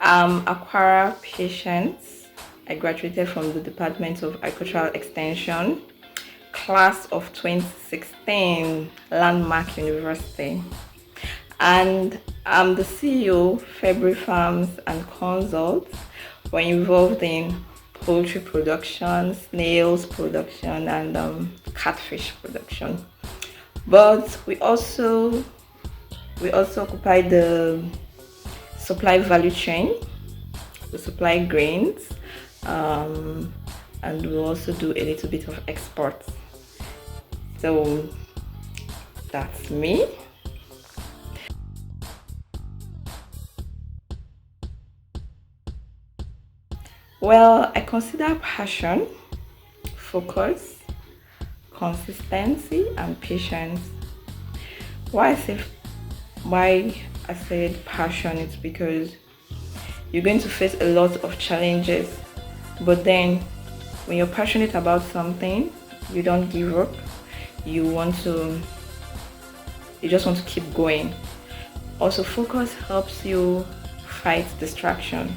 Akwara Patience. I graduated from the Department of Agricultural Extension, class of 2016, Landmark University. And I'm the CEO, Ferbuary Farms and Consults. We're involved in poultry production, snails production, and catfish production. But we also occupy the supply value chain. We supply grains, um, and we also do a little bit of exports. So that's me. Well, I consider passion, focus, consistency, and patience. Why I say why I said passion is because you're going to face a lot of challenges, but then when you're passionate about something, you don't give up. You want to you just want to keep going. Also, focus helps you fight distraction.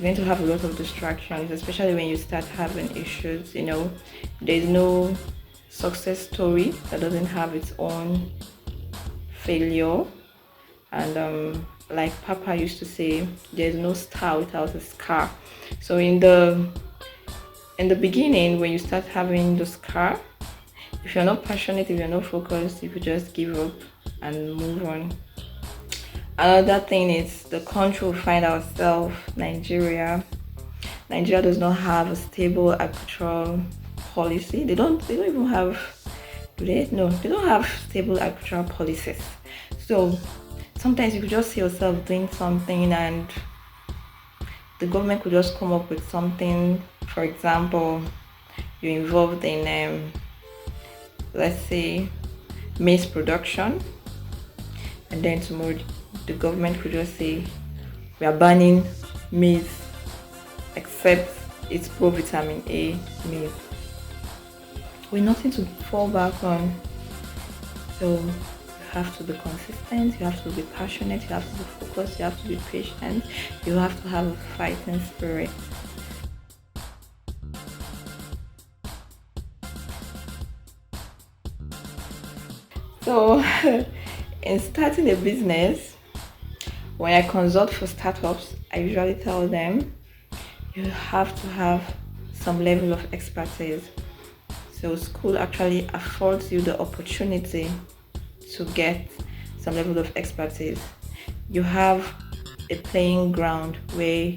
You're going to have a lot of distractions, especially when you start having issues. There's no success story that doesn't have its own failure. And like Papa used to say, there's no star without a scar. So in the beginning, when you start having the scar, if you're not passionate, if you're not focused, you could just give up and move on. Another thing is the country we find ourselves, Nigeria. Nigeria does not have a stable agricultural policy. They don't even have, do they? No, they don't have stable agricultural policies. So sometimes you could just see yourself doing something and the government could just come up with something. For example, you're involved in let's say maize production, and then tomorrow the government could just say we are banning maize except it's pro vitamin A maize, with nothing to fall back on. So you have to be consistent, you have to be passionate, you have to be focused, you have to be patient, you have to have a fighting spirit. So in starting a business, when I consult for startups, I usually tell them you have to have some level of expertise. So school actually affords you the opportunity to get some level of expertise. You have a playing ground where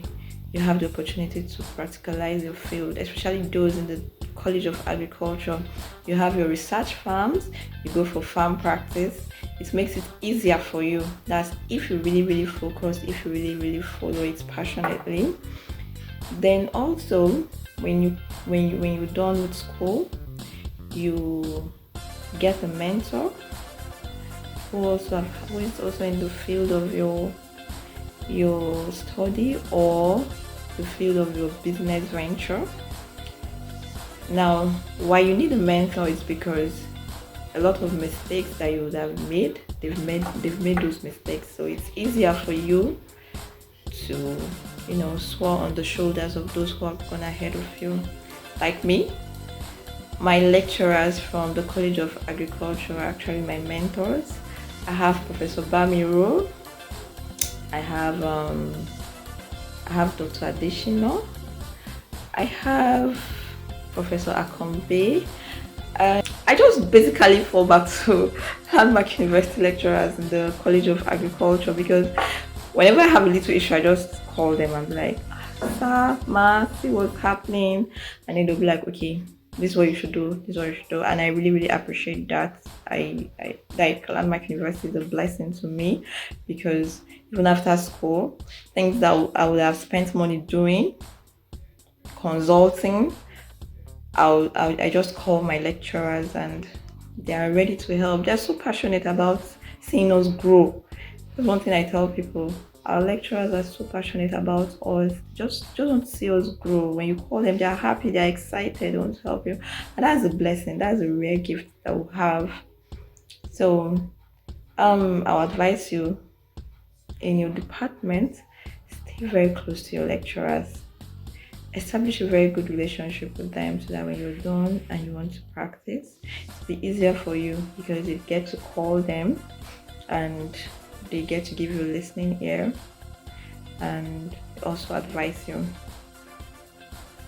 you have the opportunity to practicalize your field, especially those in the College of Agriculture. You have your research farms, you go for farm practice. It makes it easier for you. That's if you really, really focus, if you really, really follow it passionately. Then also when you're done with school, you get a mentor who is also in the field of your study or the field of your business venture. Now, why you need a mentor is because a lot of mistakes that you would have made, they've made those mistakes. So it's easier for you to soar on the shoulders of those who have gone ahead of you. Like me, my lecturers from the College of Agriculture are actually my mentors. I have Professor Bamiro. I have Dr. Adeshino. I have Professor Akombe. I just basically fall back to Landmark University lecturers in the College of Agriculture because whenever I have a little issue, I just call them and be like, "Sir, ma, see what's happening," and then they'll be like, "Okay, this is what you should do. This is what you should do." And I really, really appreciate that. I like Landmark University is a blessing to me because even after school, things that I would have spent money doing, consulting, I just call my lecturers and they are ready to help. They're so passionate about seeing us grow. That's one thing I tell people. Our lecturers are so passionate about us. Just want to see us grow. When you call them, they're happy, they're excited, they want to help you. And that's a blessing. That's a rare gift that we have. So I'll advise you in your department, be very close to your lecturers. Establish a very good relationship with them so that when you're done and you want to practice, it'll be easier for you because you get to call them and they get to give you a listening ear and also advise you.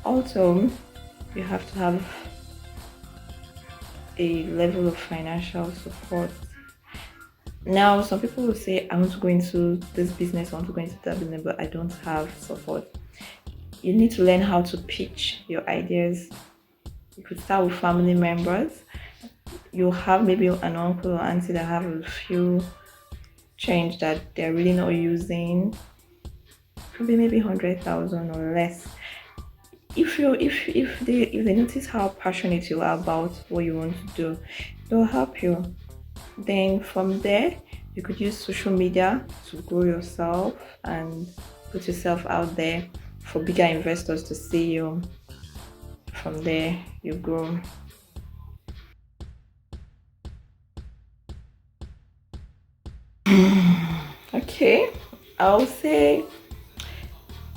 Also, you have to have a level of financial support. Now, some people will say, I want to go into this business, I want to go into that business, but I don't have support. You need to learn how to pitch your ideas. You could start with family members. You'll have maybe an uncle or auntie that have a few change that they're really not using. Could be maybe 100,000 or less. If they notice how passionate you are about what you want to do, they'll help you. Then from there, you could use social media to grow yourself and put yourself out there for bigger investors to see you. From there, you grow. Okay, I'll say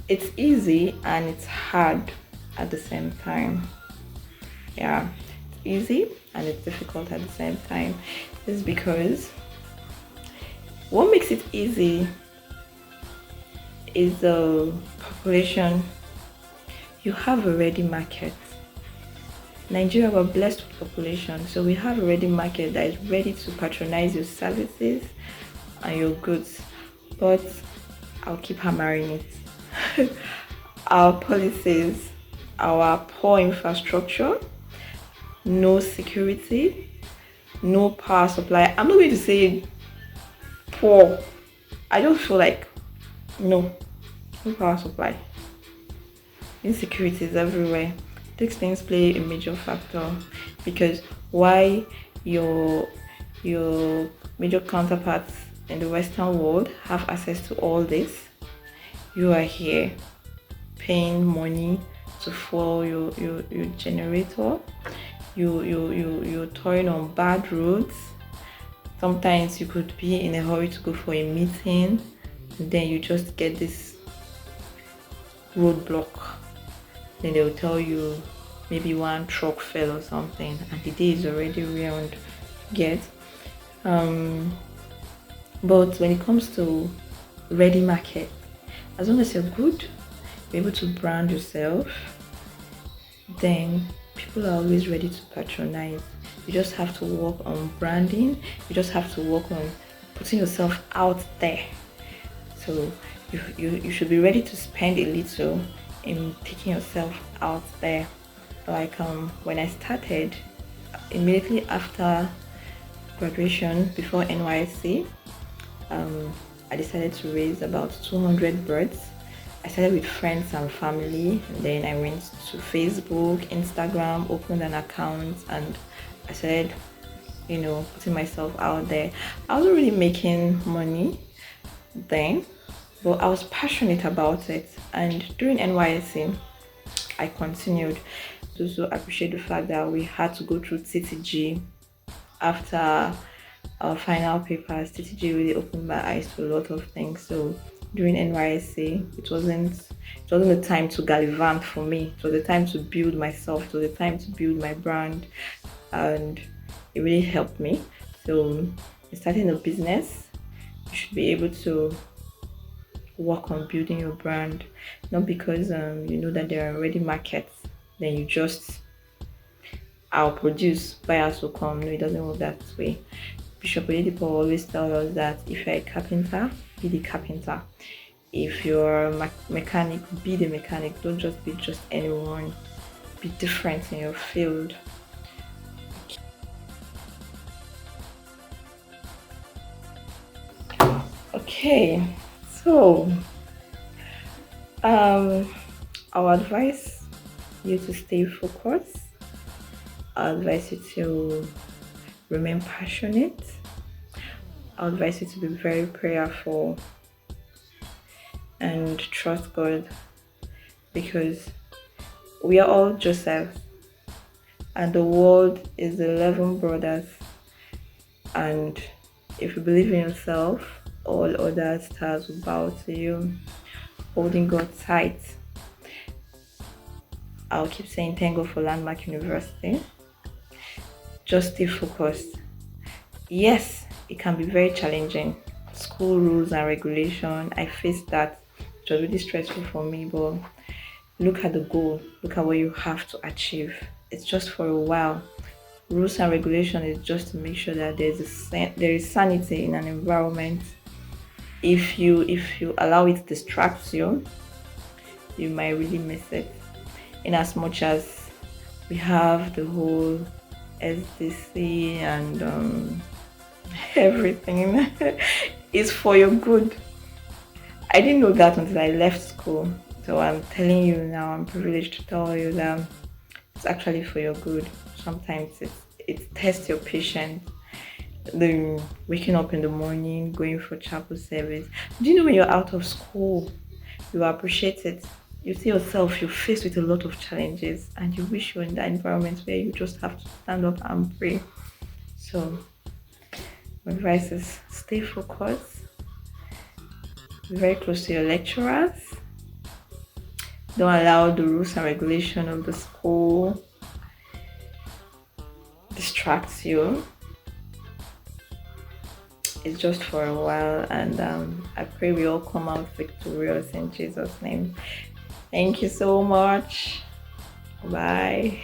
it's easy and it's hard at the same time. Yeah, it's easy and it's difficult at the same time. This is because what makes it easy is the population. You have a ready market. Nigeria, we're blessed with population, so we have a ready market that is ready to patronize your services and your goods. But I'll keep hammering it. Our policies, our poor infrastructure, no security, no power supply. I'm not going to say poor. I just feel like no power supply. Insecurity is everywhere. These things play a major factor because why your major counterparts in the Western world have access to all this, you are here paying money to fuel your generator. You're touring on bad roads. Sometimes you could be in a hurry to go for a meeting and then you just get this roadblock. Then they'll tell you maybe one truck fell or something and the day is already ruined. Get but when it comes to ready market, as long as you're good, you're able to brand yourself, then people are always ready to patronize. You just have to work on branding. You just have to work on putting yourself out there. So you should be ready to spend a little in taking yourself out there. Like when I started, immediately after graduation, before NYSC, I decided to raise about 200 birds. I started with friends and family, and then I went to Facebook, Instagram, opened an account, and I started, putting myself out there. I wasn't really making money then, but I was passionate about it. And during NYSC, I continued to also appreciate the fact that we had to go through TTG after our final papers. TTG really opened my eyes to a lot of things. So during NYSC, it wasn't the time to gallivant for me. It was the time to build myself. It was the time to build my brand, and it really helped me. So in starting a business, you should be able to work on building your brand, not because you know that there are already markets, then you just produce, buyers will come. No, it doesn't work that way. Bishop Oyedepo always tells us that if you're a carpenter, be the carpenter. If you're a mechanic, be the mechanic. Don't just be just anyone. Be different in your field. Okay, so I'll advise you to stay focused. I'll advise you to remain passionate. I'll advise you to be very prayerful and trust God, because we are all Joseph and the world is 11 brothers, and if you believe in yourself, all other stars will bow to you. holding God tight. I'll keep saying thank God for Landmark University. Just stay focused. Yes, it can be very challenging. School rules and regulation, I faced that. It was really stressful for me, but look at the goal. Look at what you have to achieve. It's just for a while. Rules and regulation is just to make sure that there is sanity in an environment. If you allow it to distract you, you might really miss it. In as much as we have the whole SDC and everything is for your good. I didn't know that until I left school. So I'm telling you now, I'm privileged to tell you that it's actually for your good. Sometimes it tests your patience. The waking up in the morning, going for chapel service. Do you know when you're out of school, you appreciate it? You see yourself, you're faced with a lot of challenges, and you wish you're in that environment where you just have to stand up and pray. So my advice is stay focused, be very close to your lecturers. Don't allow the rules and regulation of the school distract you. It's just for a while, and I pray we all come out victorious in Jesus' name. Thank you so much. Bye.